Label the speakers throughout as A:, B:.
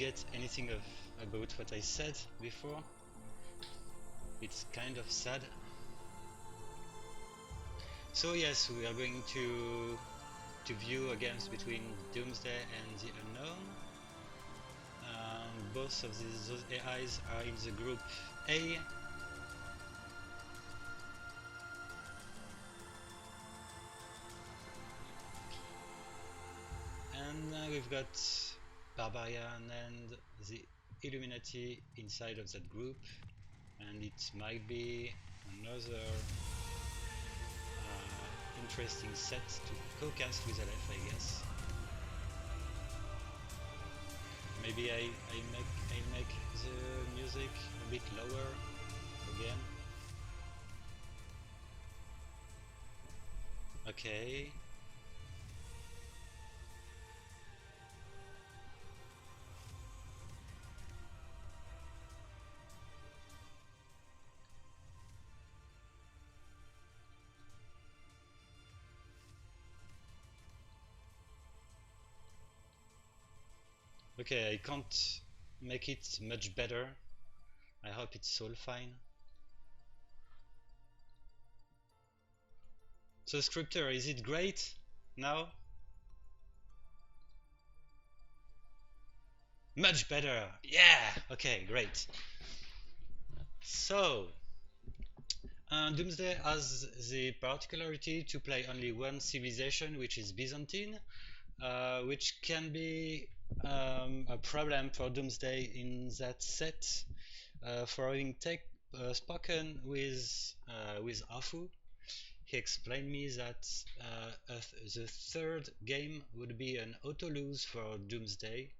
A: get anything about what I said before. It's kind of sad. So yes, we are going to view a game between Doomsday and the Unknown. Both of those AIs are in the group A. And we've got Barbarian and the Illuminati inside of that group, and it might be another interesting set to co-cast with LF, I guess. Maybe I make the music a bit lower again. Okay. Okay, I can't make it much better. I hope it's all fine. So Scripter, is it great now? Much better! Yeah! Okay, great. So, Doomsday has the particularity to play only one civilization, which is Byzantine, which can be a problem for Doomsday in that set. For having spoken with Afu, he explained me that the third game would be an auto lose for Doomsday.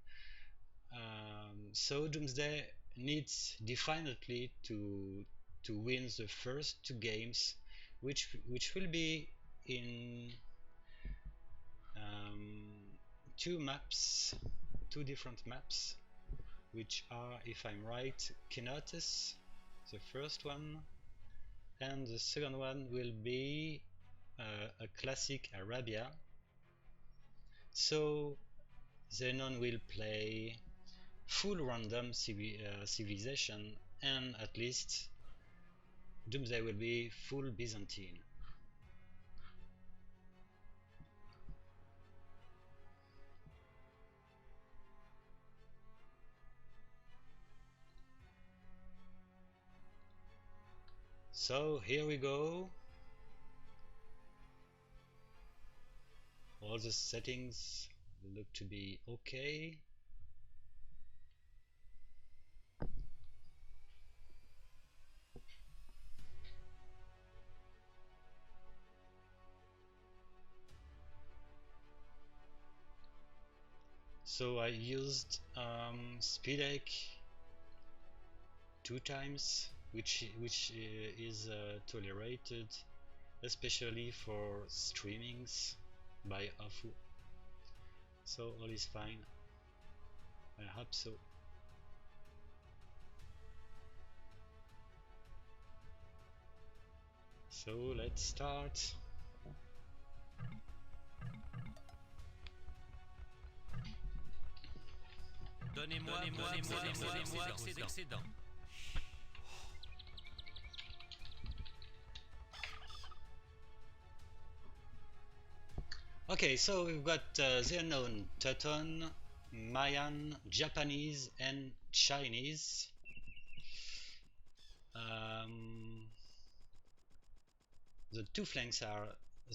A: So Doomsday needs definitely to win the first two games, which will be in two different maps, which are, if I'm right, Kenotes, the first one, and the second one will be a classic Arabia. So Xenon will play full random civilization, and at least Doomsday will be full Byzantine. So here we go. All the settings look to be okay. So I used SpeedEck 2 times, which is tolerated, especially for streamings by Afu. So all is fine. I hope so. So let's start.
B: Donnez-moi accès d'excédent.
A: Okay, so we've got the unknown Teuton, Mayan, Japanese, and Chinese. The two flanks are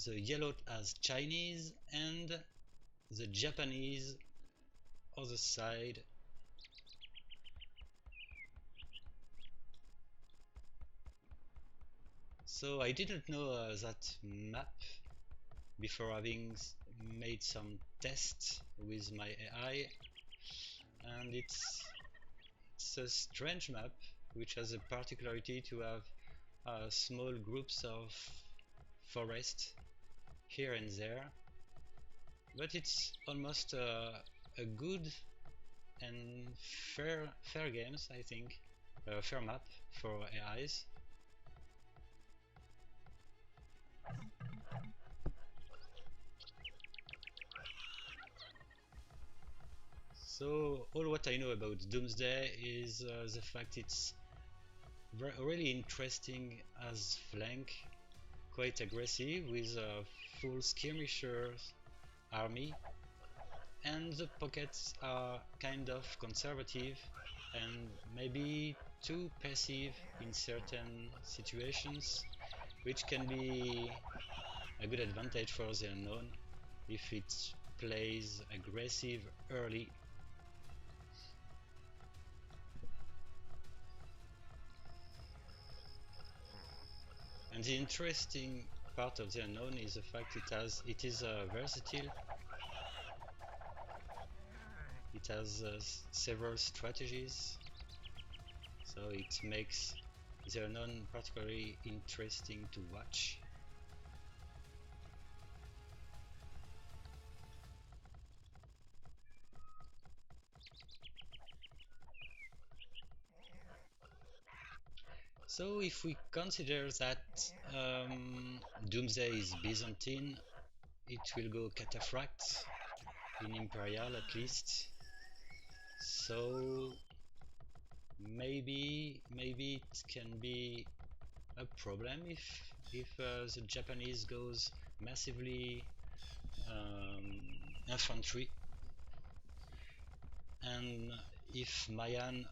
A: the yellow as Chinese and the Japanese other side. So I didn't know that map before having made some tests with my AI, and it's a strange map which has a particularity to have small groups of forest here and there, but it's almost a good and fair games, I think, fair map for AIs. So all what I know about Doomsday is the fact it's really interesting as flank, quite aggressive with a full skirmisher army, and the pockets are kind of conservative and maybe too passive in certain situations, which can be a good advantage for the unknown if it plays aggressive early. And the interesting part of the unknown is the fact it is versatile. It has several strategies, so it makes the unknown particularly interesting to watch. So if we consider that Doomsday is Byzantine, it will go Cataphract in Imperial at least. So maybe it can be a problem if the Japanese goes massively infantry, and if um,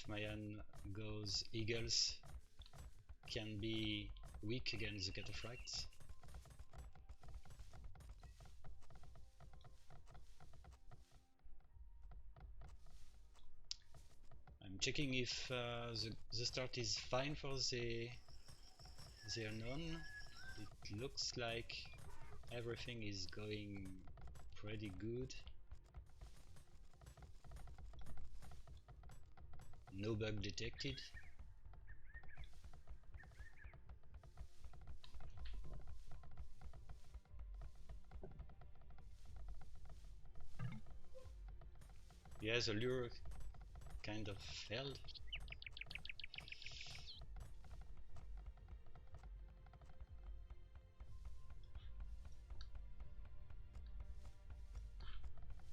A: Mayan goes Eagles, can be weak against the Cataphracts. I'm checking if the start is fine for the unknown. It looks like everything is going pretty good. No bug detected. Yeah, the lure kind of failed.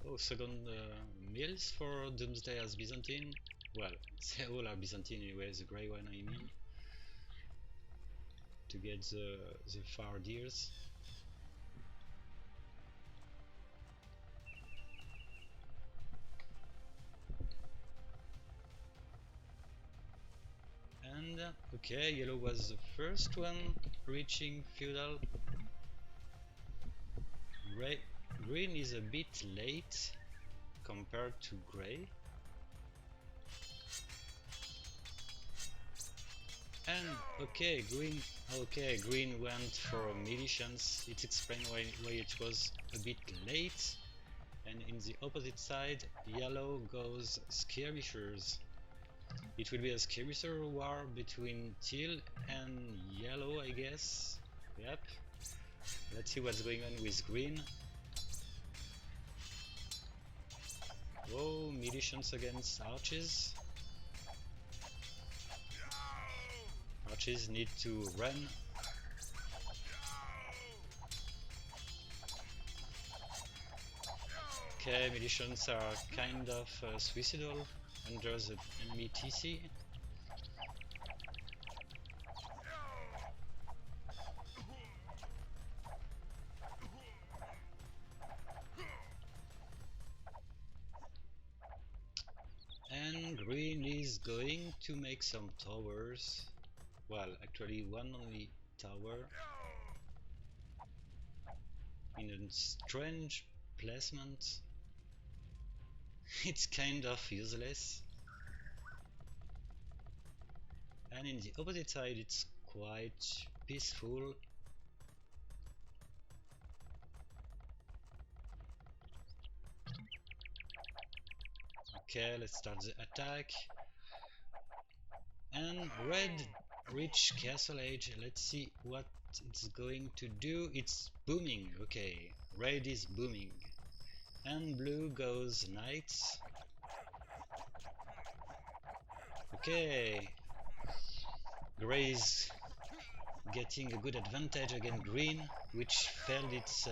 A: Oh, second mills for Doomsday as Byzantine. Well, they all are Byzantine anyway, the grey one I mean. To get the far deers. And okay, yellow was the first one reaching feudal. Green is a bit late compared to grey. And okay, green went for militians. It explains why it was a bit late. And in the opposite side, yellow goes skirmishers. It will be a skirmisher war between teal and yellow, I guess. Yep. Let's see what's going on with green. Whoa, militians against archers. Archers need to run. Okay, militians are kind of suicidal under the enemy TC. And green is going to make some towers. Well, actually one only tower. In a strange placement. It's kind of useless. And in the opposite side it's quite peaceful. Okay, let's start the attack. And red reach Castle Age. Let's see what it's going to do. It's booming. Okay, red is booming. And blue goes knights. Okay, gray is getting a good advantage against green, which failed its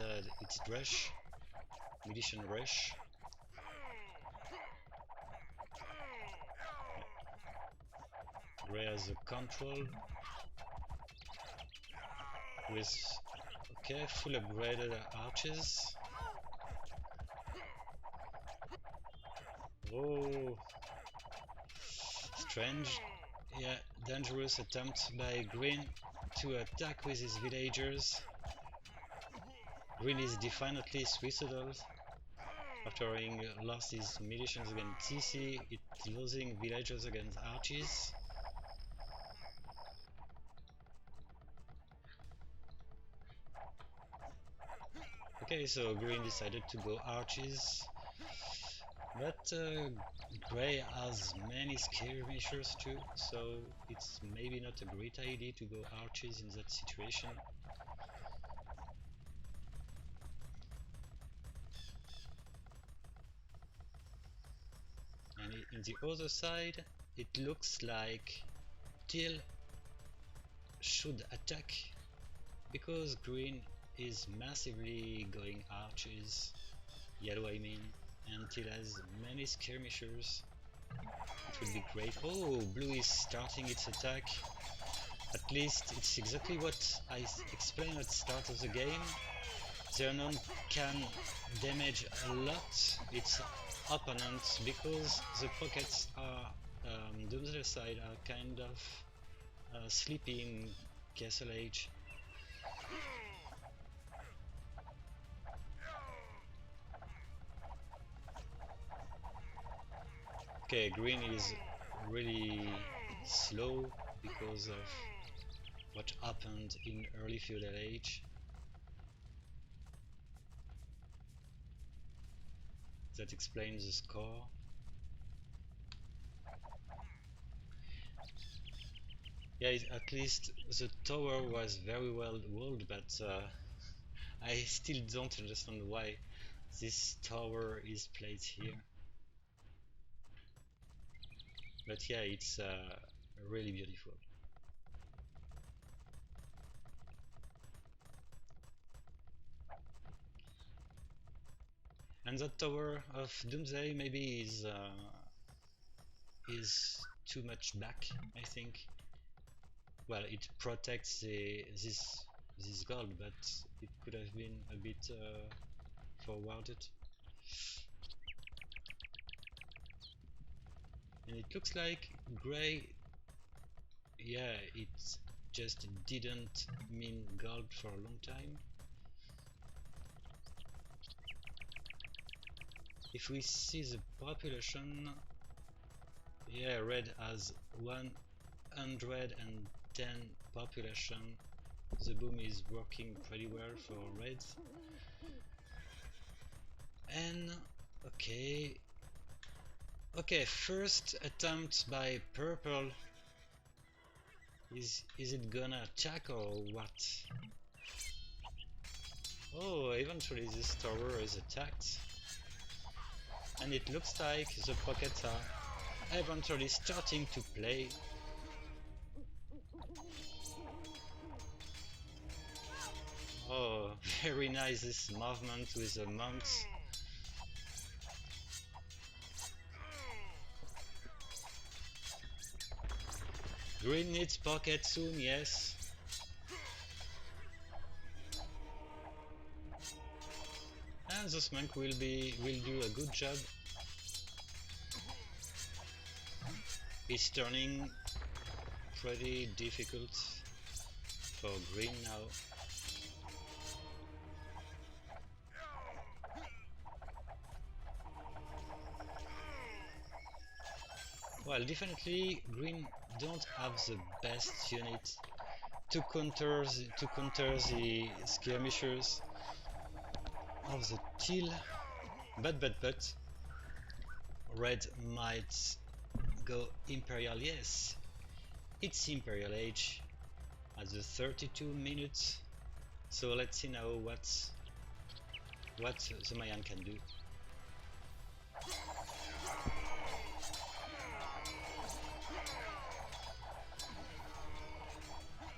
A: rush. Militia rush. Grey has the control with okay, full upgraded arches. Oh, strange, yeah, dangerous attempt by Green to attack with his villagers. Green is definitely suicidal. After having lost his militias against TC, it's losing villagers against arches. Okay, so Green decided to go arches, but Grey has many skirmishers too, so it's maybe not a great idea to go arches in that situation. And in the other side, it looks like Teal should attack because Green is massively going arches, yellow I mean, and Teal has many skirmishers. It would be great. Oh, blue is starting its attack. At least it's exactly what I explained at the start of the game. The unknown can damage a lot its opponents because the pockets are Doomsday side are kind of sleeping Castle Age. Okay, Green is really slow because of what happened in early feudal age. That explains the score. Yeah, at least the tower was very well walled, but I still don't understand why this tower is placed here. But yeah, it's really beautiful. And that tower of Doomsday maybe is too much back, I think. Well, it protects this gold, but it could have been a bit forwarded. And it looks like Grey, yeah, it just didn't mean gold for a long time. If we see the population, yeah, red has 110 population. The boom is working pretty well for red. And okay, first attempt by purple. Is it gonna attack or what? Oh, eventually this tower is attacked. And it looks like the pockets are eventually starting to play. Oh, very nice this movement with the monks. Green needs pocket soon, yes. And this monk will do a good job. It's turning pretty difficult for green now. Well, definitely green don't have the best unit to counter the skirmishers of the teal, but red might go imperial. Yes, it's imperial age at the 32 minutes. So let's see now what the Mayan can do.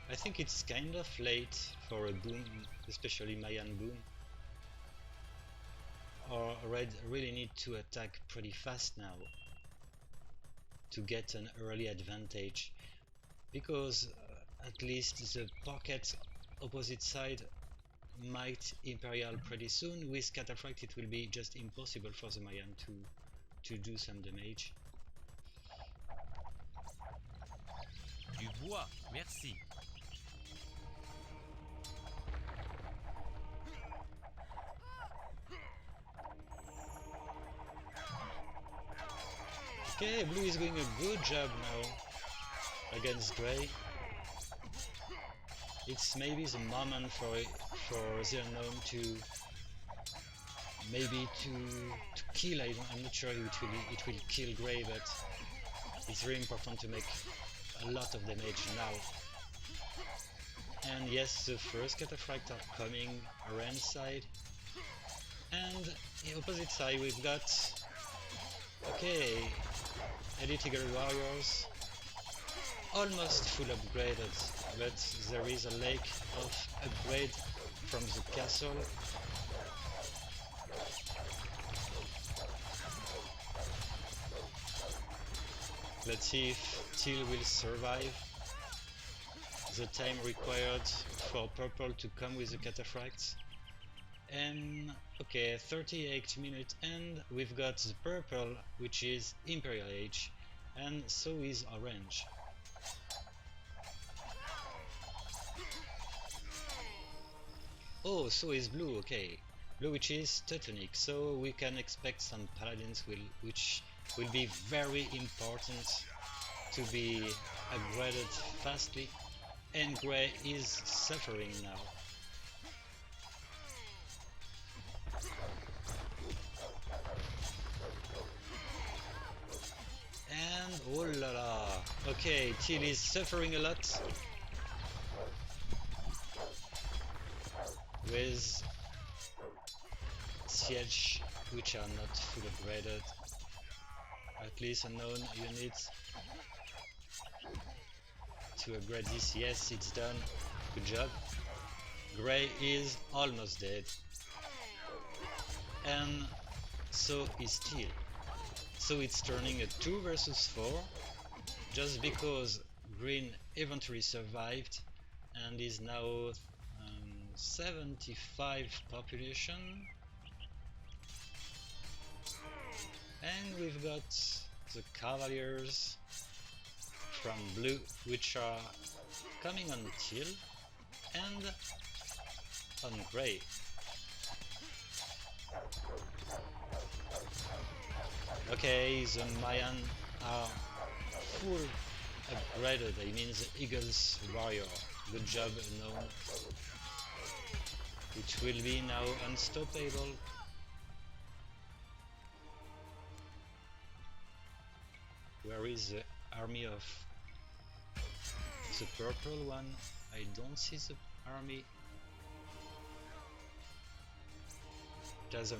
A: I think it's kind of late for a boom, especially Mayan boom. our red really need to attack pretty fast now to get an early advantage, because at least the pocket opposite side might Imperial pretty soon. With Cataphract it will be just impossible for the Mayan to do some damage.
B: Du bois, merci.
A: Okay, blue is doing a good job now against grey. It's maybe the moment for the unknown to maybe to kill. I'm not sure it will kill grey, but it's really important to make a lot of damage now. And yes, the first Cataphract are coming around side, and the opposite side we've got Elite Eagle Warriors almost full upgraded, but there is a lack of upgrade from the castle. Let's see if Teal will survive the time required for purple to come with the Cataphracts. And okay, 38 minutes, and we've got the purple, which is Imperial Age, and so is orange. Oh, so is blue, okay. Blue, which is Teutonic, so we can expect some paladins which will be very important to be upgraded fastly, and grey is suffering now. And oh la la, okay, Teal is suffering a lot with siege which are not full upgraded. At least unknown units to upgrade this. Yes, it's done. Good job. Grey is almost dead. And so is Teal. So it's turning a 2 versus 4, just because green eventually survived and is now 75 population. And we've got the Cavaliers from blue, which are coming on Teal and on grey. Okay, the Mayan are full upgraded, I mean the Eagle's Warrior. Good job, known. Which will be now unstoppable. Where is the army of the purple one? I don't see the army. It has a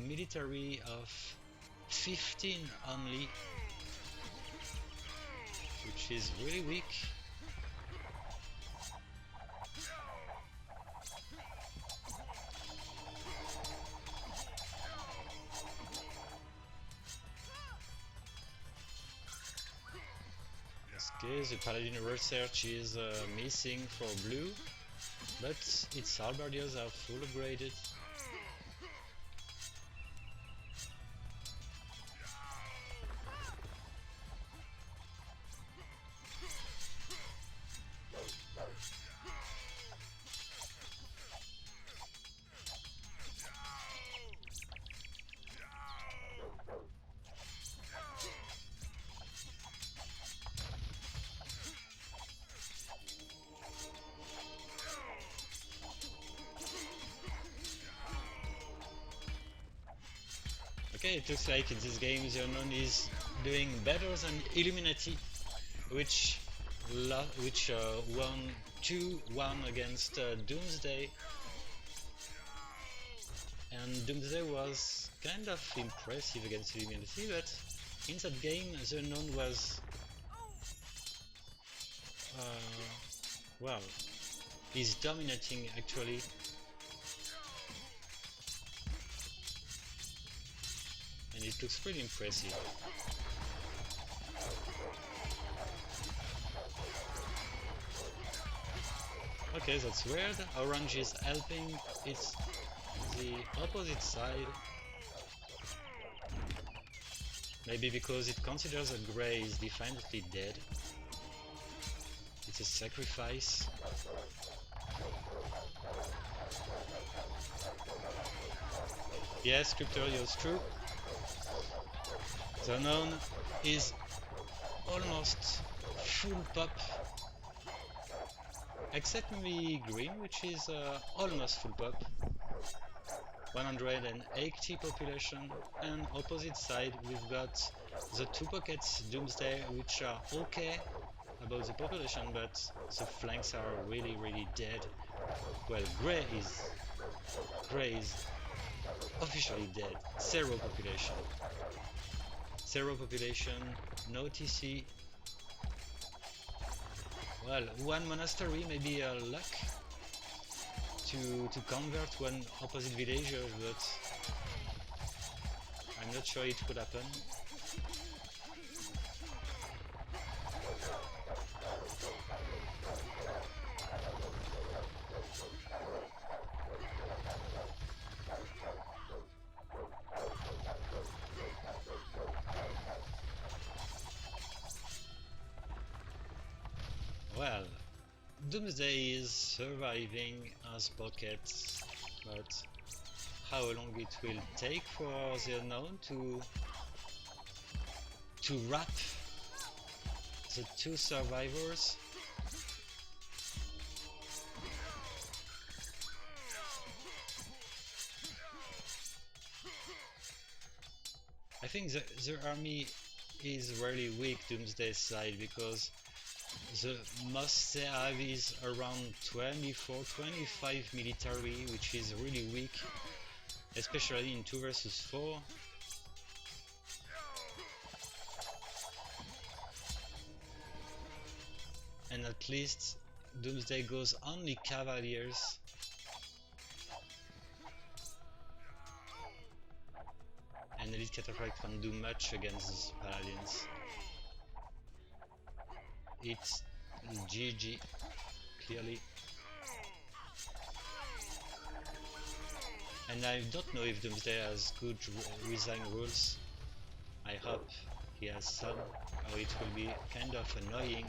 A: military of 15 only, which is really weak. Okay, the Paladin research is missing for blue, but its halberdiers are full upgraded. Okay, it looks like in this game the unknown is doing better than Illuminati, which won 2-1 against Doomsday. And Doomsday was kind of impressive against Illuminati, but in that game the unknown was well, he's dominating actually. and it looks pretty impressive. Okay, that's weird. Orange is helping, it's the opposite side. Maybe because it considers that grey is definitely dead. It's a sacrifice. Yes, AIScripters, true. The unknown is almost full pop. Except maybe green, which is almost full pop. 180 population, and opposite side we've got the two pockets Doomsday, which are okay about the population, but the flanks are really dead. Well, grey is officially dead. Zero population, no TC. Well, one monastery, maybe a luck to convert one opposite villager, but I'm not sure it could happen. Well, Doomsday is surviving as pockets, but how long it will take for the unknown to wrap the two survivors? I think the army is really weak, Doomsday's side, because the most they have is around 24-25 military, which is really weak, especially in 2 versus 4. And at least Doomsday goes only cavaliers. And Elite Cataphract can't do much against these paladins. It's GG, clearly. And I don't know if Doomsday has good resign rules. I hope he has some, or it will be kind of annoying.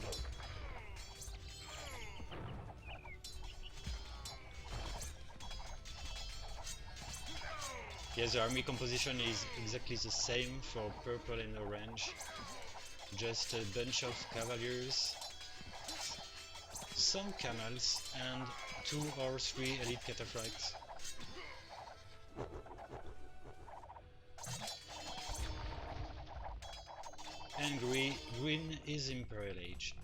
A: Yes, the army composition is exactly the same for purple and orange. Just a bunch of cavaliers, some camels, and 2 or 3 elite cataphracts. And green is Imperial Age.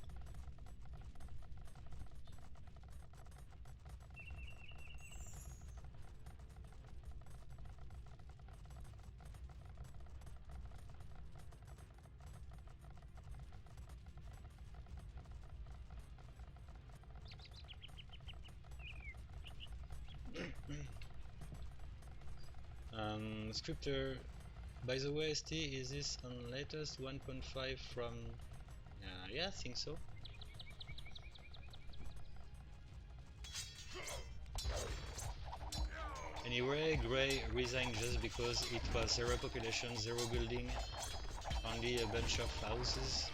A: Scripter, by the way, Esty, is this on latest 1.5 from... yeah, I think so. Anyway, grey resigned just because it was 0 population, 0 building, only a bunch of houses.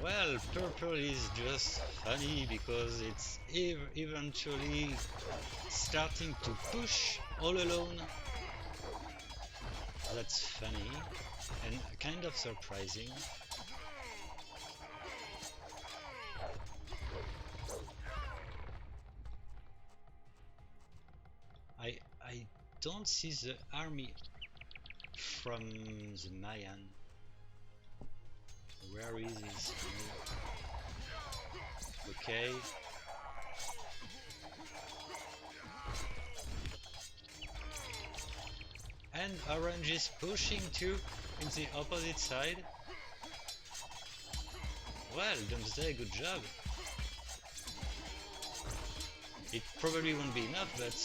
A: Well, purple is just funny because it's eventually starting to push all alone. That's funny and kind of surprising. I don't see the army from the Mayan. Where is this? Okay. and orange is pushing too in the opposite side. Well, Doomsday, good job. It probably won't be enough, but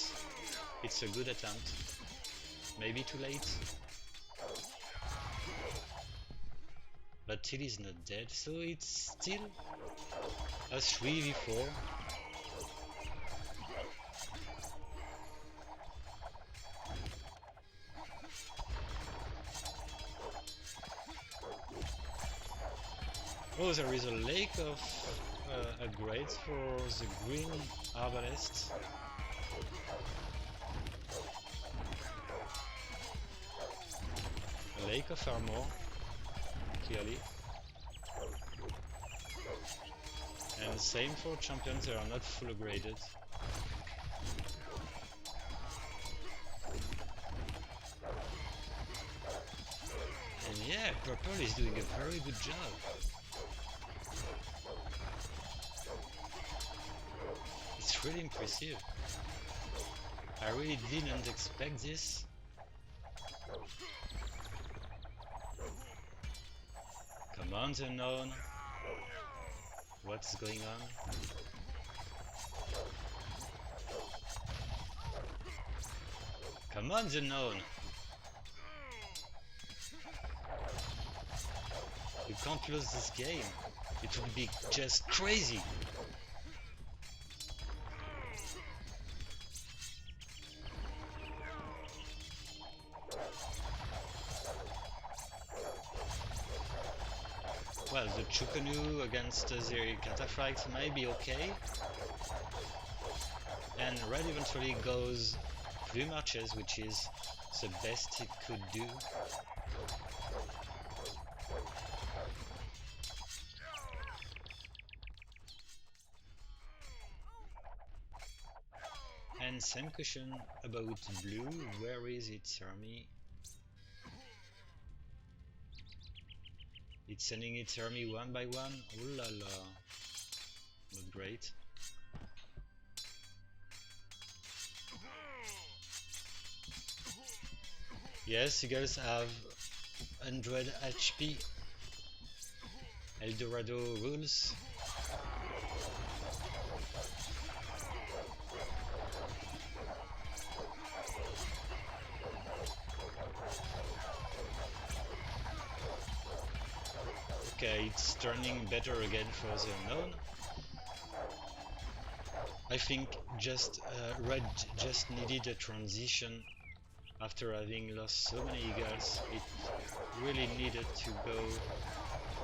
A: it's a good attempt. Maybe too late. But Till is not dead, so it's still a 3v4. Oh, there is a lake of upgrades for the green arbalest. A lake of armor, clearly. And same for champions, they are not full upgraded. And yeah, purple is doing a very good job. It's really impressive. I really didn't expect this. Come on, the unknown. What's going on? Come on, the unknown. You can't lose this game. It would be just crazy. Well, the Chukunu against the Cataphracts might be okay. And red eventually goes Plume Arches, which is the best it could do. And same question about blue, where is its army? It's sending its army one by one. Ooh la la. Not great. Yes, you guys have 100 HP. Eldorado rules. Okay, it's turning better again for the unknown. I think just red just needed a transition after having lost so many eagles. It really needed to go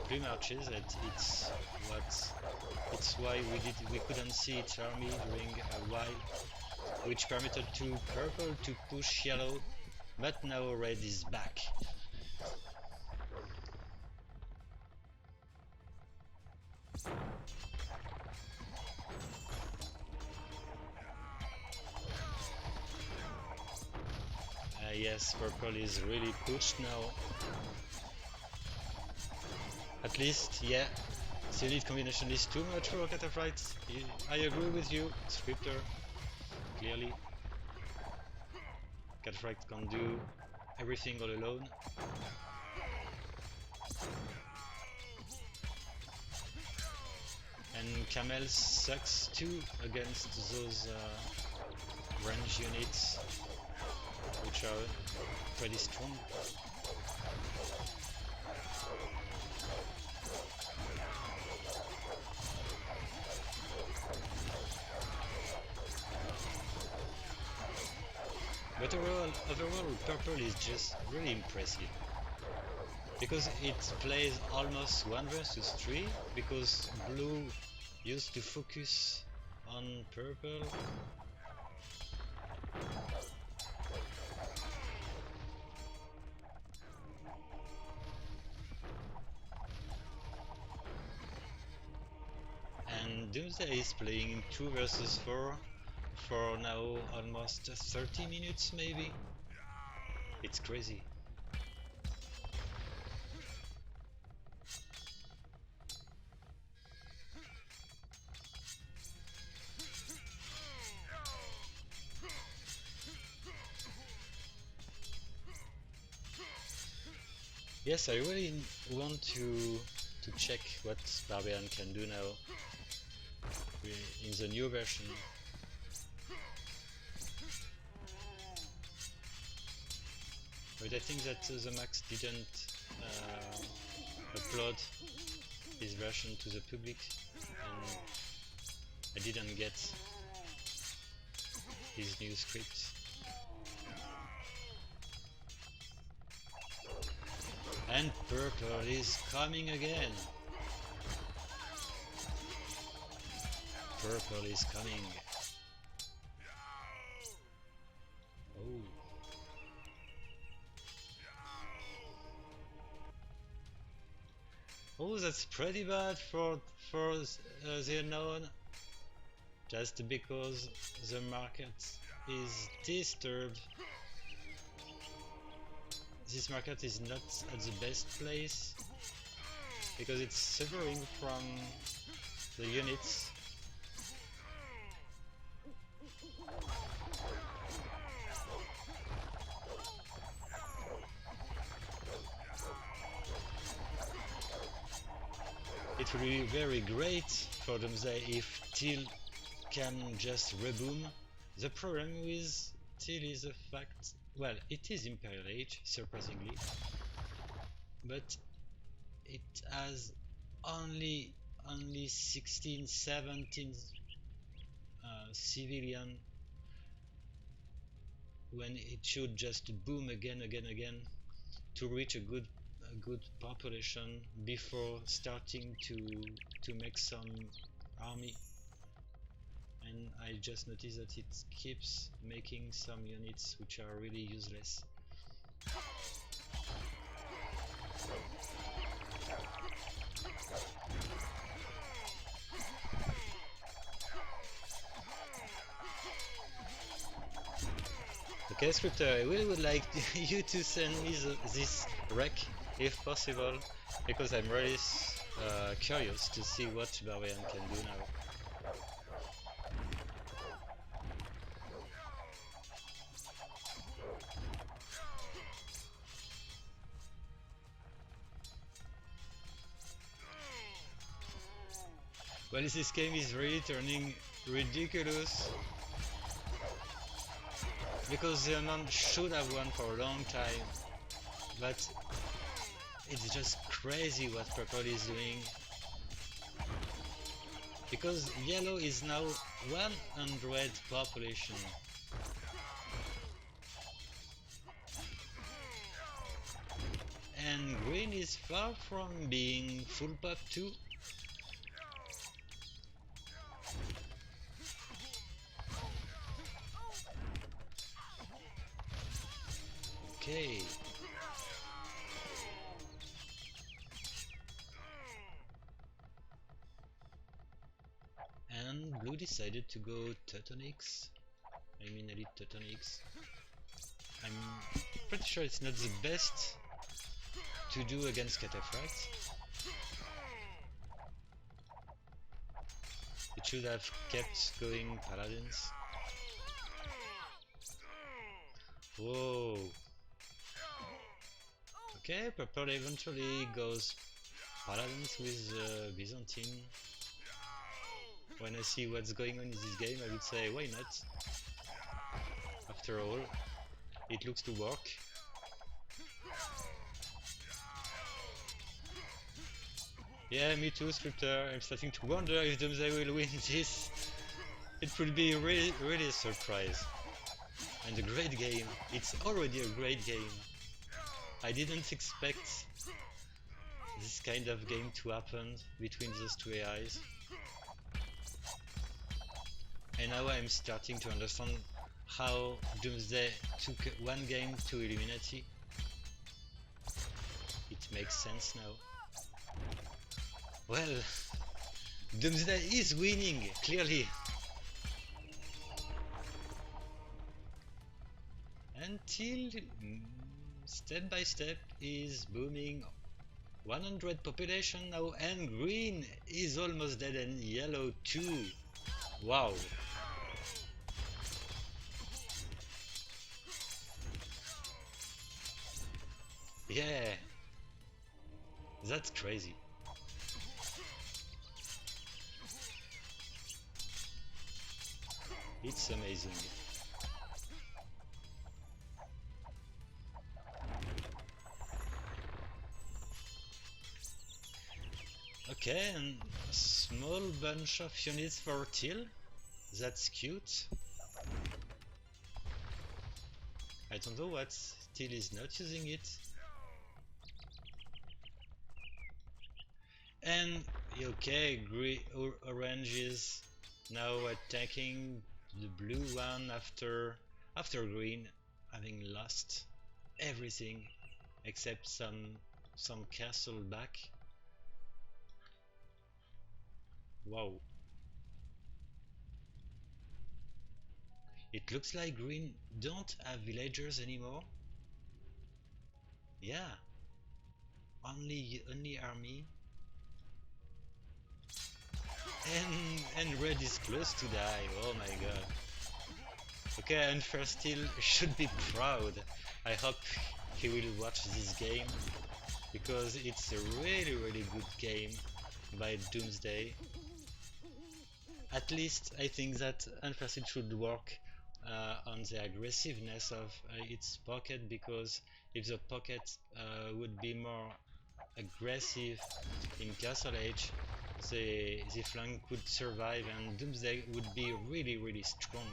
A: Plume Arches. It's why we couldn't see its army during a while, which permitted to purple to push yellow, but now red is back. Yes, purple is really pushed now. At least, yeah, the elite combination is too much for Cataphracts. I agree with you, Scripter, clearly. Cataphract can't do everything all alone. And Camel sucks too against those range units, which are pretty strong. But overall, purple is just really impressive. Because it plays almost 1 versus 3, because blue used to focus on purple. And Doomsday is playing 2 versus 4 for now almost 30 minutes maybe. It's crazy. Yes, I really want to check what Barbarian can do now in the new version. But I think that the Max didn't upload his version to the public, and I didn't get his new script. And purple is coming again. Purple is coming. Oh. Oh, that's pretty bad for the unknown. Just because the market is disturbed. This market is not at the best place because it's suffering from the units. It would be very great for Doomsday if Till can just reboom. The problem with Till is the fact, well, it is Imperial Age, surprisingly, but it has only 16, 17 civilian, when it should just boom again to reach a good population before starting to make some army. And I just noticed that it keeps making some units which are really useless. Okay, scripter, I really would like you to send me this wreck if possible, because I'm really curious to see what Barbarian can do now. Well, this game is really turning ridiculous, because the Unknown should have won for a long time, but it's just crazy what purple is doing, because yellow is now 100 population. And green is far from being full pop too. Okay. And blue decided to go Teutonics. I mean elite Teutonics. I'm pretty sure it's not the best to do against Cataphract. It should have kept going Paladins. Whoa. Okay, purple eventually goes Paladins with Byzantine. When I see what's going on in this game, I would say, why not? After all, it looks to work. Yeah, me too, Scripter. I'm starting to wonder if Doomsday will win this. It would be really a surprise. And a great game. It's already a great game. I didn't expect this kind of game to happen between those two AIs. And now I'm starting to understand how Doomsday took one game to Illuminati. It makes sense now. Well, Doomsday is winning, clearly. Until step by step is booming 100 population now, and green is almost dead and yellow too. Wow. Yeah. That's crazy. It's amazing. Okay, and a small bunch of units for Till. That's cute. I don't know what Till is not using it. And okay, orange is now attacking the blue one after green having lost everything except some castle back. Wow. It looks like green don't have villagers anymore. Yeah. Only army. And red is close to die. Oh my god. Okay, and first still should be proud. I hope he will watch this game because it's a really good game by Doomsday. At least I think that Unfirst should work on the aggressiveness of its pocket, because if the pocket would be more aggressive in Castle Age, the flank would survive and Doomsday would be really strong.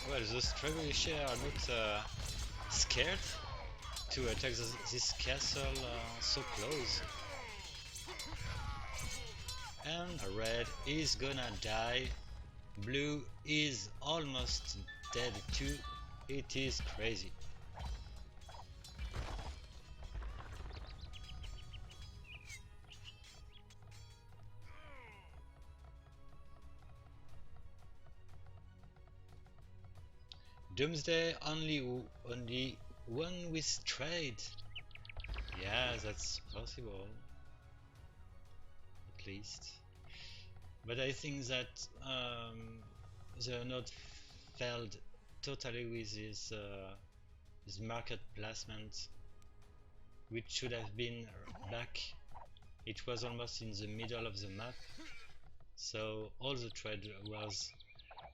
A: Well, the Strugglish are not scared to attack this castle so close. And red is gonna die. Blue is almost dead too. It is crazy. Doomsday only one with trade. Yeah, that's possible. At least. But I think that they're not failed totally with this market placement, which should have been back. It was almost in the middle of the map, so all the trade was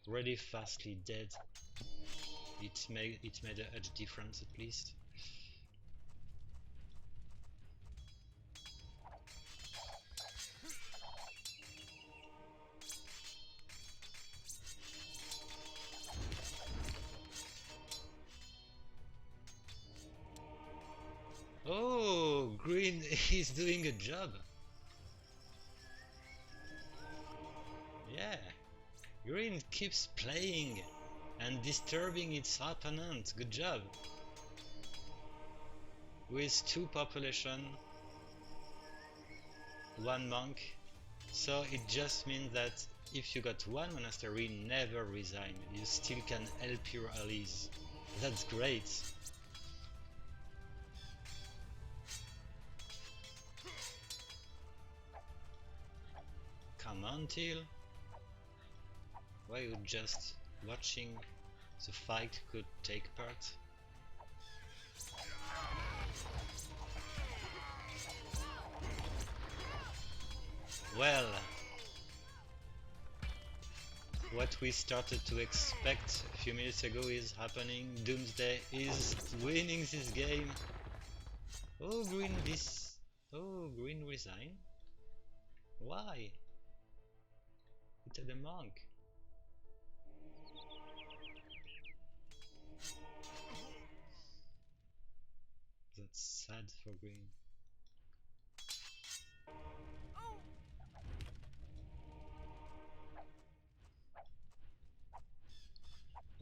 A: really fastly dead. It made a huge difference at least. Oh, green is doing a job. Yeah, green keeps playing and disturbing its opponent. Good job. With 2 population, 1 monk, so it just means that if you got 1 monastery, never resign. You still can help your allies. That's great. Come on, Till. Why you just watching the fight could take part? Well, what we started to expect a few minutes ago is happening. Doomsday is winning this game. Oh, green resign? Why? It had a monk. That's sad for green.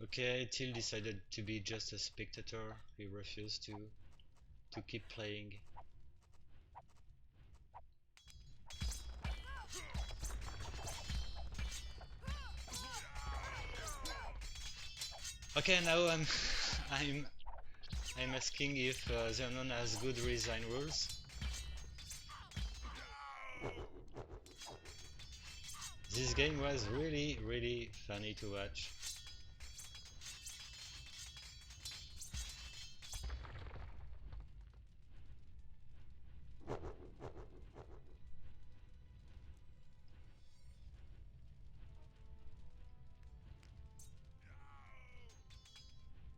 A: Okay, Till decided to be just a spectator. He refused to keep playing. Okay, now I'm I'm asking if the unknown has good design rules. This game was really funny to watch.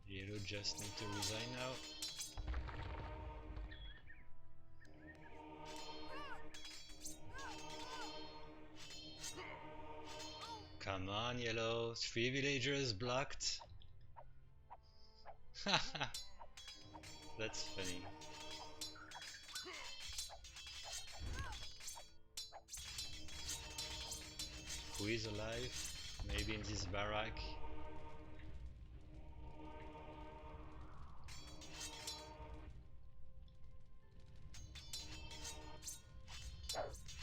A: Yellow just need to resign now. Come on, Yellow. 3 villagers blocked. That's funny. Who is alive? Maybe in this barrack.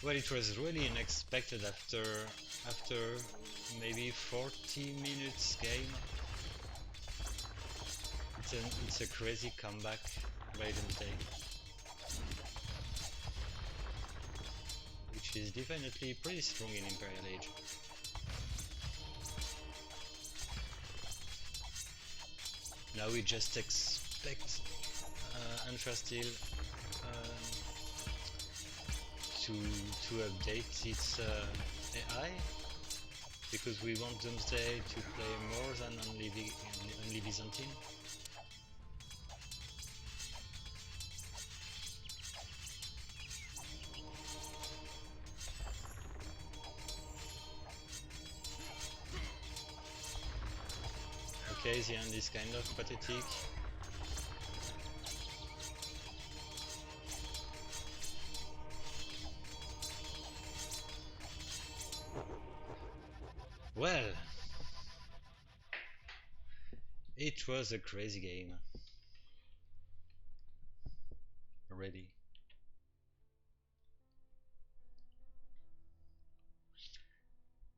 A: Well, it was really unexpected after maybe 40 minutes game. It's a crazy comeback by Doomsday, which is definitely pretty strong in Imperial Age. Now we just expect Untitled to update its AI, because we want Doomsday to play more than only Byzantine. Okay, the end is kind of pathetic. Well, it was a crazy game. Already.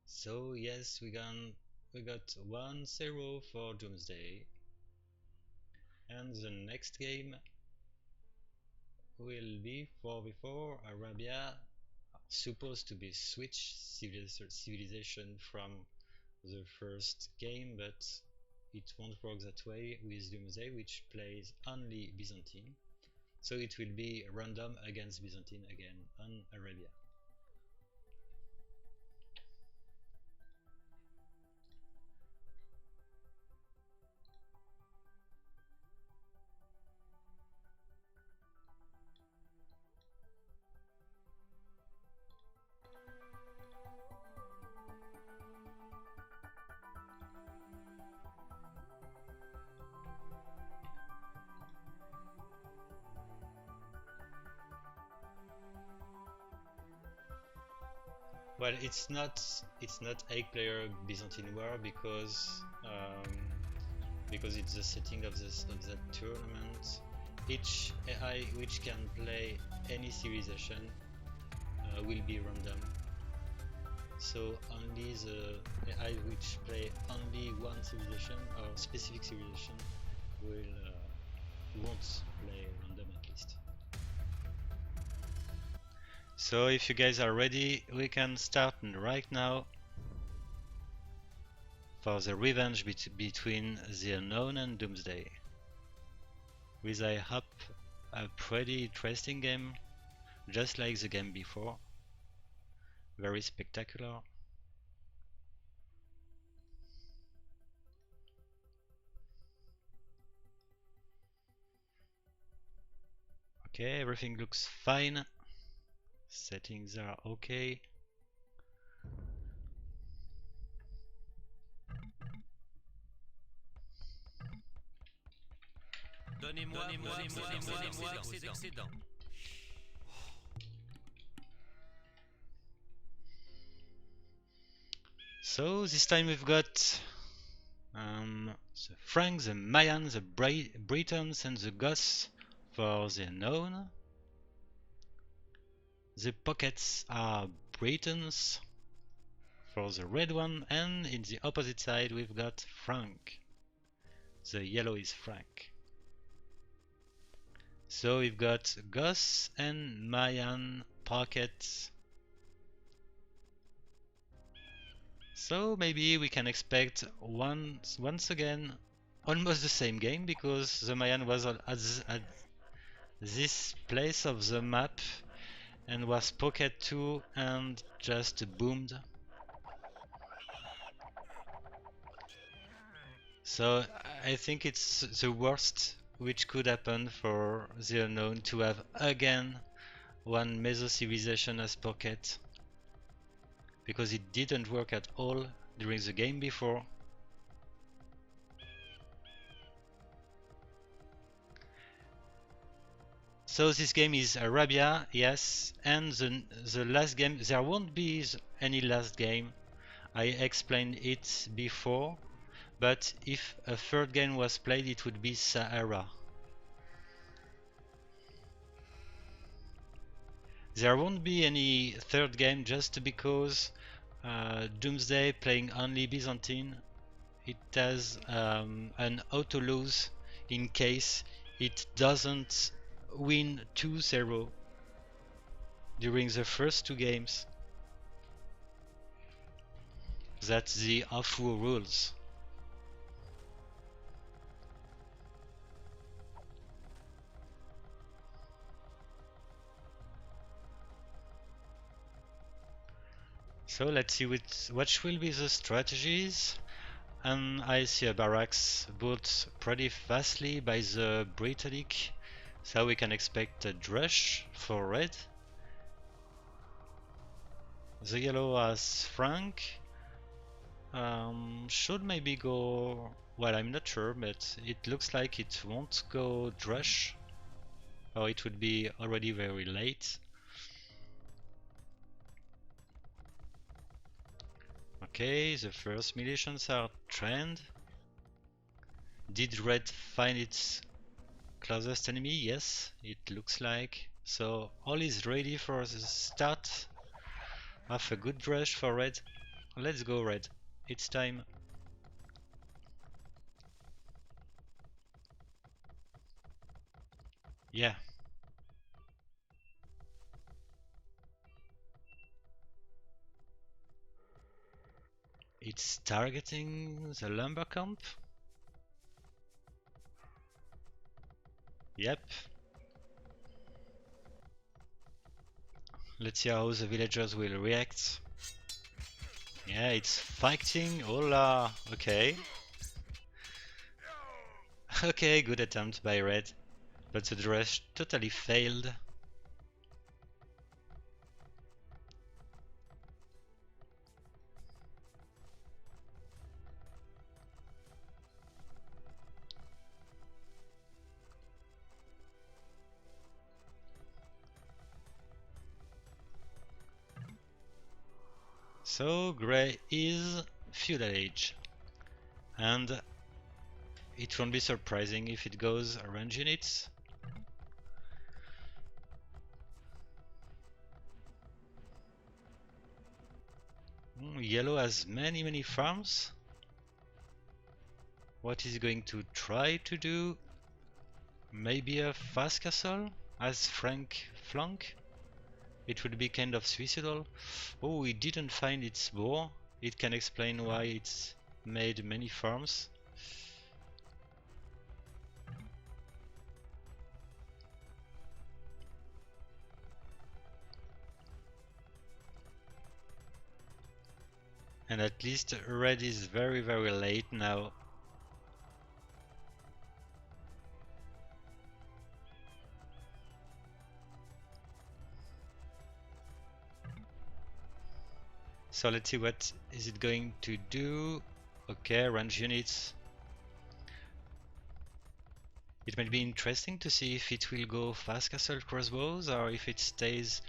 A: So yes, we got 1-0 for Doomsday, and the next game will be 4v4 Arabia, supposed to be switch civilization from the first game, but it won't work that way with Doomsday, which plays only Byzantine. So it will be random against Byzantine again on Arabia. Well, it's not 8-player Byzantine War because it's the setting of that tournament. Each AI which can play any civilization will be random. So only the AI which play only one civilization or specific civilization won't play random at least. So if you guys are ready, we can start right now for the revenge between the Unknown and Doomsday. With, I hope, a pretty interesting game, just like the game before. Very spectacular. Okay, everything looks fine. Settings are okay.
B: Donnez-moi vos excédents.
A: So this time we've got the Franks, the Mayans, the Britons and the Goths for the Unknown. The pockets are Britons for the red one, and in the opposite side we've got Frank. The yellow is Frank. So we've got Goss and Mayan pockets. So maybe we can expect once again almost the same game, because the Mayan was at this place of the map and was pocket 2 and just boomed. So I think it's the worst which could happen for the unknown, to have again one Meso civilization as pocket, because it didn't work at all during the game before. So this game is Arabia, yes, and the last game, there won't be any last game. I explained it before, but if a third game was played, it would be Sahara. There won't be any third game just because Doomsday, playing only Byzantine, it has an auto lose in case it doesn't win 2-0 during the first 2 games. That's the AFU rules. So let's see what will be the strategies. And I see a barracks built pretty fastly by the Britannic, so we can expect a drush for red. The yellow has Frank. Should maybe go... Well, I'm not sure, but it looks like it won't go drush, or it would be already very late. Okay, the first militias are trained. Did red find its closest enemy? Yes, it looks like. So all is ready for the start of a good rush for red. Let's go red. It's time. Yeah. It's targeting the lumber camp. Yep. Let's see how the villagers will react. Yeah, it's fighting. Hola. Okay. Okay, good attempt by red. But the rush totally failed. So grey is feudal age. And it won't be surprising if it goes orange units. Yellow has many farms. What is he going to try to do? Maybe a fast castle as Frank flank? It would be kind of suicidal. Oh, it didn't find its boar. It can explain why it's made many farms. And at least red is very late now. So let's see what is it going to do. Okay, range units. It might be interesting to see if it will go fast castle crossbows or if it stays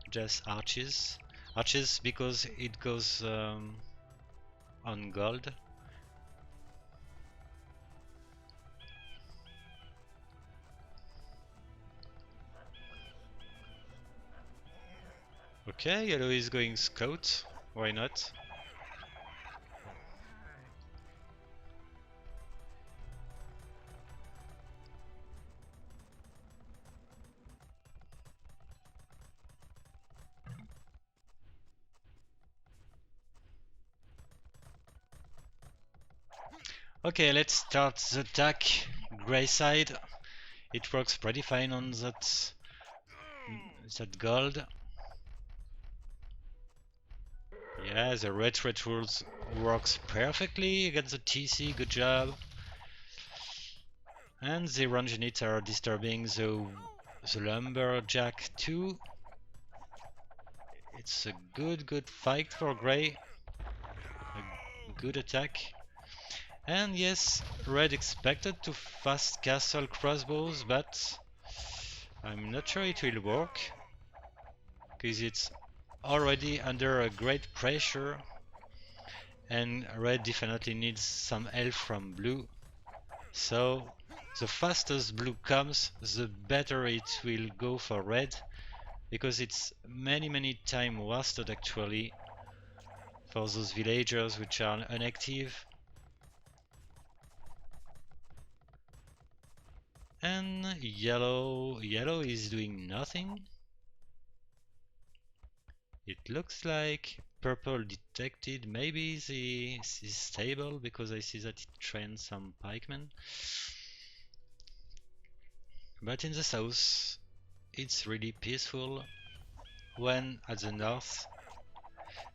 A: just archers. Archers because it goes on gold. Okay, yellow is going scout. Why not? Okay, let's start the attack. Grey side. It works pretty fine on that gold. Yeah, the red rules works perfectly against the TC, good job. And the range units are disturbing the lumberjack too. It's a good fight for Grey. A good attack. And yes, red expected to fast castle crossbows, but I'm not sure it will work, because it's already under a great pressure, and red definitely needs some help from blue. So the fastest blue comes, the better it will go for red, because it's many times wasted actually for those villagers which are inactive. And yellow is doing nothing. It looks like purple detected. Maybe this is stable because I see that it trains some pikemen. But in the south, it's really peaceful. When at the north,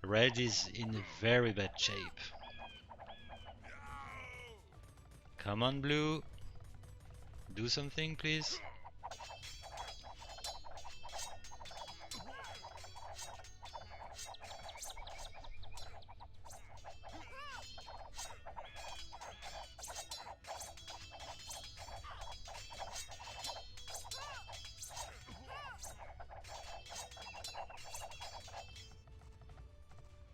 A: red is in very bad shape. Come on, blue. Do something, please.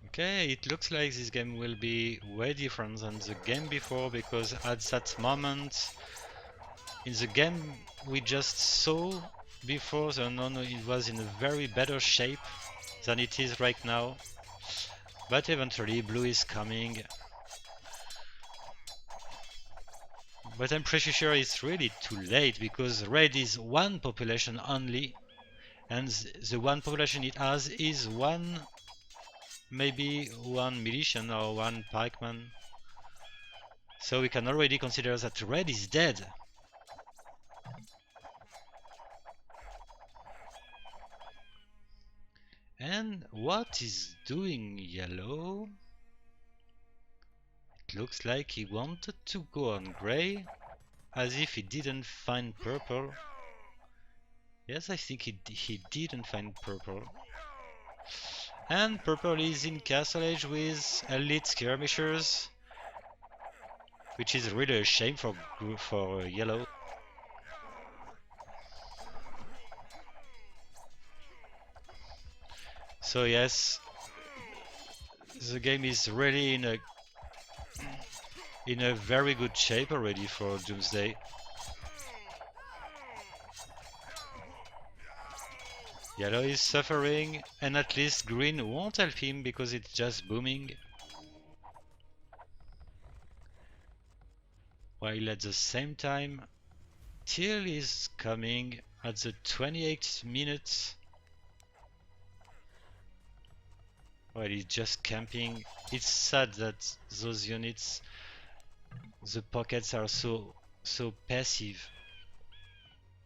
A: Okay, it looks like this game will be way different than the game before, because at that moment in the game we just saw before, the Unknown it was in a very better shape than it is right now. But eventually blue is coming. But I'm pretty sure it's really too late, because red is one population only, and the one population it has is maybe one militian or one pikeman. So we can already consider that red is dead. And what is doing yellow? It looks like he wanted to go on grey, as if he didn't find purple. Yes, I think he didn't find purple. And purple is in Castle Age with elite skirmishers, which is really a shame for yellow. So yes, the game is really in a very good shape already for Doomsday. Yellow is suffering, and at least green won't help him because it's just booming. While at the same time, Teal is coming at the 28th minute. While he's just camping. It's sad that those units, the pockets are so passive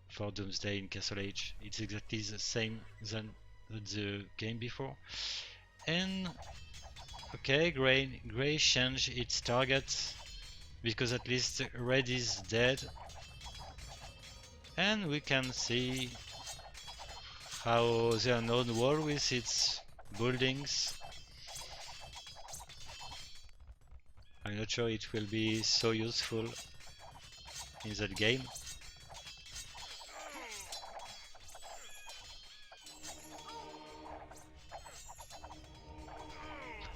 A: for Doomsday in Castle Age. It's exactly the same than the game before. And okay, Grey changed its target, because at least red is dead. And we can see how the Unknown wall with its buildings. I'm not sure it will be so useful in that game.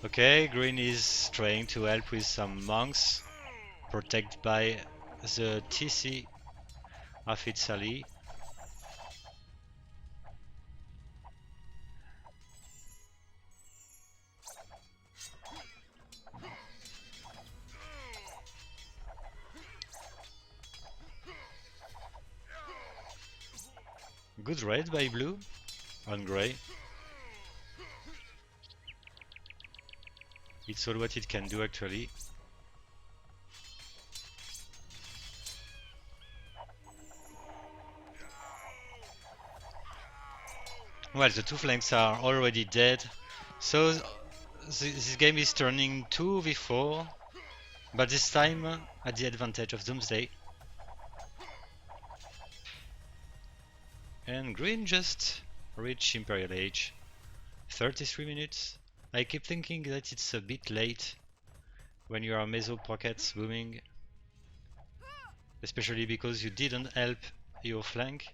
A: Okay, green is trying to help with some monks, protected by the TC of its ally. Good raid by blue on grey. It's all what it can do actually. Well, the two flanks are already dead, so this game is turning 2v4, but this time at the advantage of Doomsday. And green just reached Imperial Age. 33 minutes. I keep thinking that it's a bit late when you are meso pockets booming, especially because you didn't help your flank.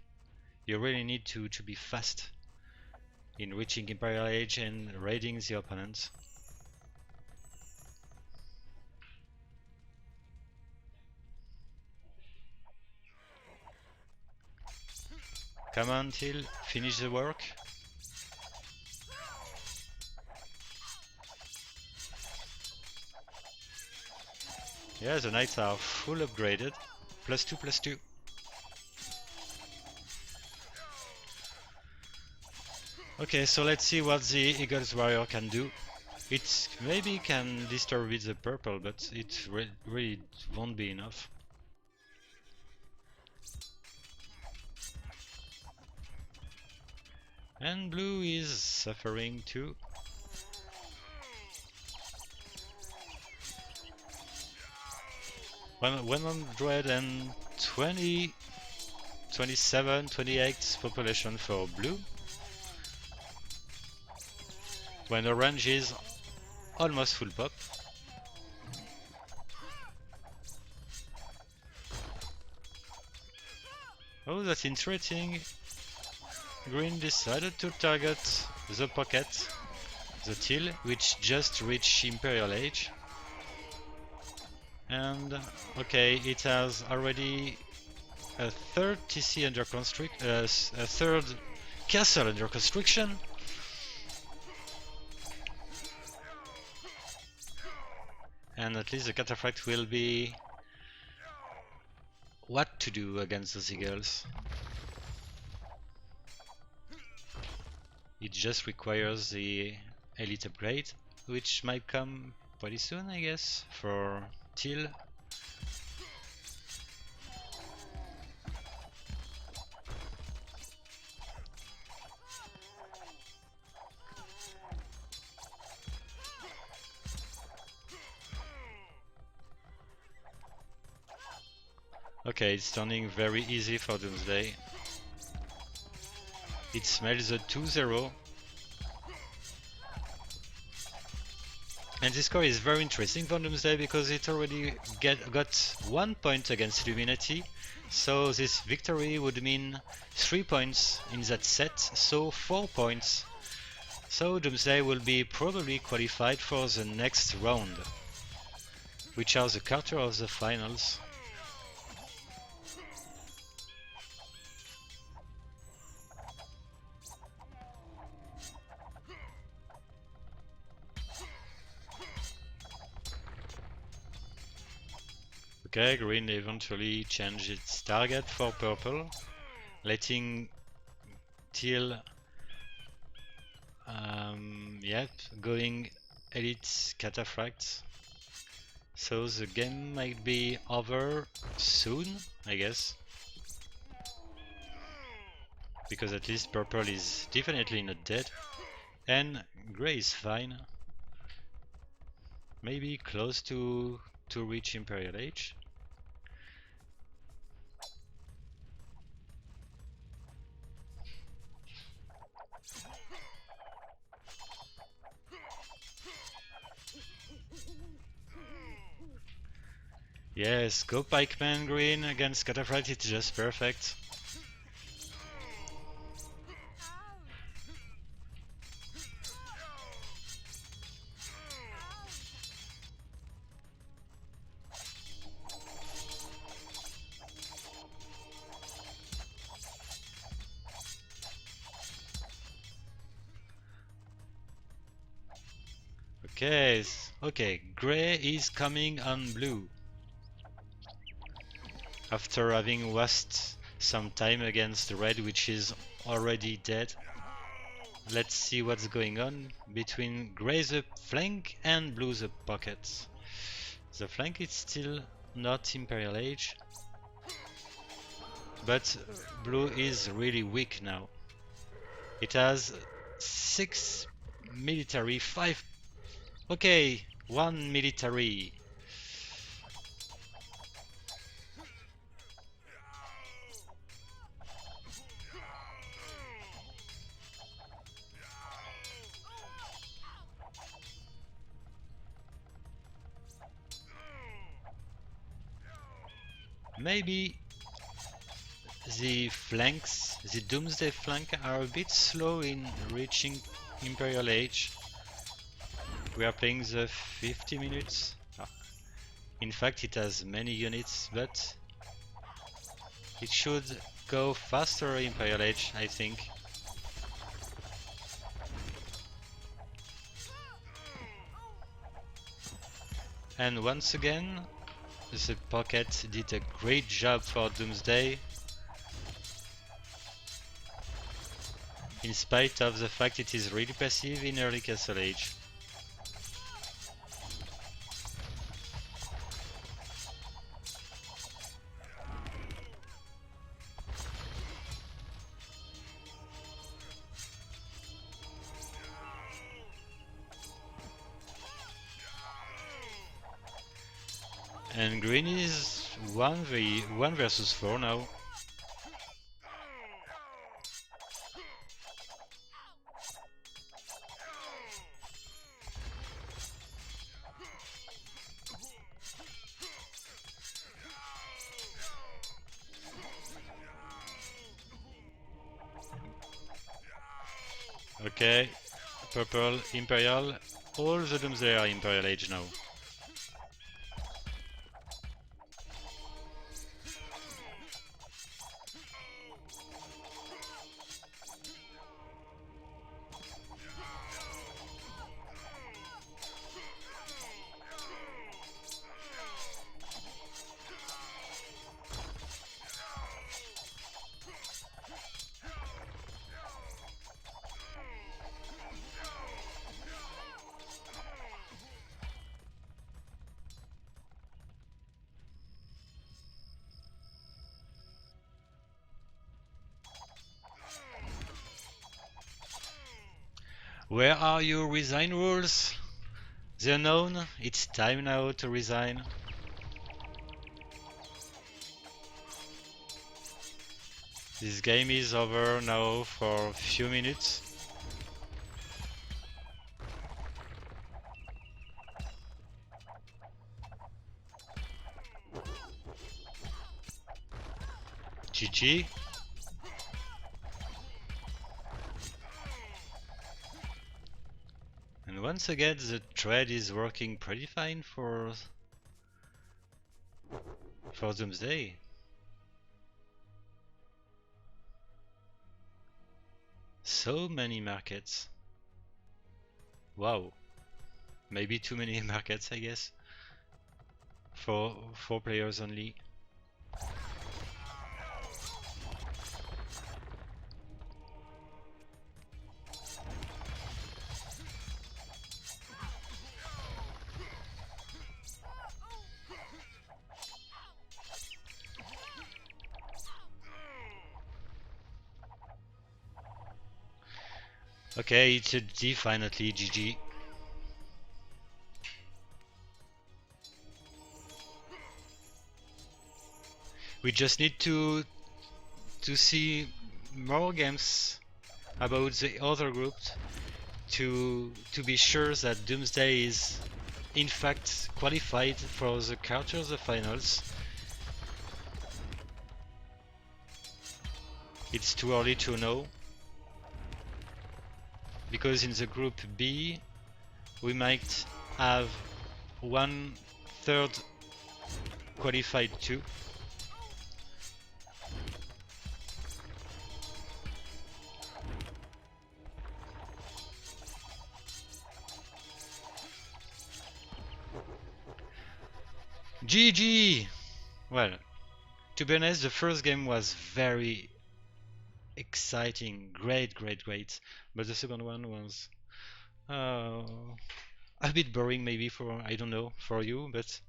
A: You really need to be fast in reaching Imperial Age and raiding the opponents. Come on, Till, finish the work. Yeah, the knights are full upgraded. +2, +2. Okay, so let's see what the Eagle's Warrior can do. It maybe can disturb with the purple, but it really won't be enough. And blue is suffering too. When 120, 27, 28 population for blue. When orange is almost full pop. Oh, that's interesting. Green decided to target the pocket, the Till, which just reached Imperial Age. And okay, it has already a third TC under construction, a third castle under construction. And at least the cataphract will be what to do against the seagulls. It just requires the elite upgrade, which might come pretty soon, I guess, for Till. Okay, it's turning very easy for Doomsday. It smells a 2-0. And this score is very interesting for Doomsday because it already got 1 point against Illuminati. So this victory would mean 3 points in that set, so 4 points. So Doomsday will be probably qualified for the next round, which are the quarter of the finals. Okay, green eventually changed its target for purple, letting Teal going elite cataphracts. So the game might be over soon, I guess. Because at least purple is definitely not dead. And grey is fine. Maybe close to reach Imperial Age. Yes, go Pikeman green against Cataphract, it's just perfect. Okay, grey is coming on blue. After having lost some time against red, which is already dead. Let's see what's going on between grey the flank and blue the pocket. The flank is still not Imperial Age, but blue is really weak now. It has 6 military, 5. Okay, 1 military. Maybe the flanks, the Doomsday flank, are a bit slow in reaching Imperial Age. We are playing the 50 minutes. In fact, it has many units, but it should go faster Imperial Age, I think. And once again, the pocket did a great job for Doomsday, in spite of the fact it is really passive in early Castle Age. And green is 1 versus 4 now. Okay, purple Imperial. All the Doomsday are Imperial Age now. Where are your resign rules? The unknown, it's time now to resign. This game is over now for a few minutes. GG. And once again, the thread is working pretty fine for Doomsday. So many markets. Wow. Maybe too many markets, I guess. For 4 players only. Okay, it's a definitely GG. We just need to see more games about the other groups to be sure that Doomsday is in fact qualified for the quarters of finals. It's too early to know, because in the group B we might have 1/3 qualified too. GG! Well, to be honest, the first game was very exciting, great, but the second one was a bit boring maybe for, I don't know, for you, but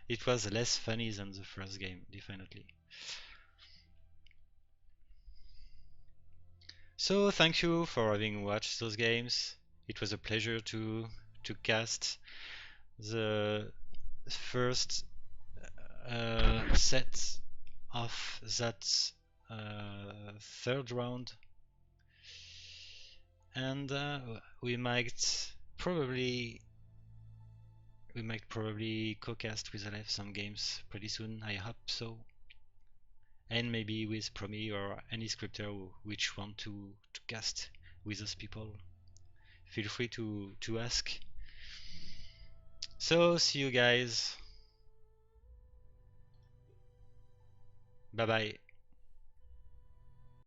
A: it was less funny than the first game, definitely. So thank you for having watched those games. It was a pleasure to cast the first set of that third round, and probably we might probably co-cast with Aleph some games pretty soon. I hope so, and maybe with Promi or any scripter which want to cast with those people. Feel free to ask. So see you guys. Bye bye.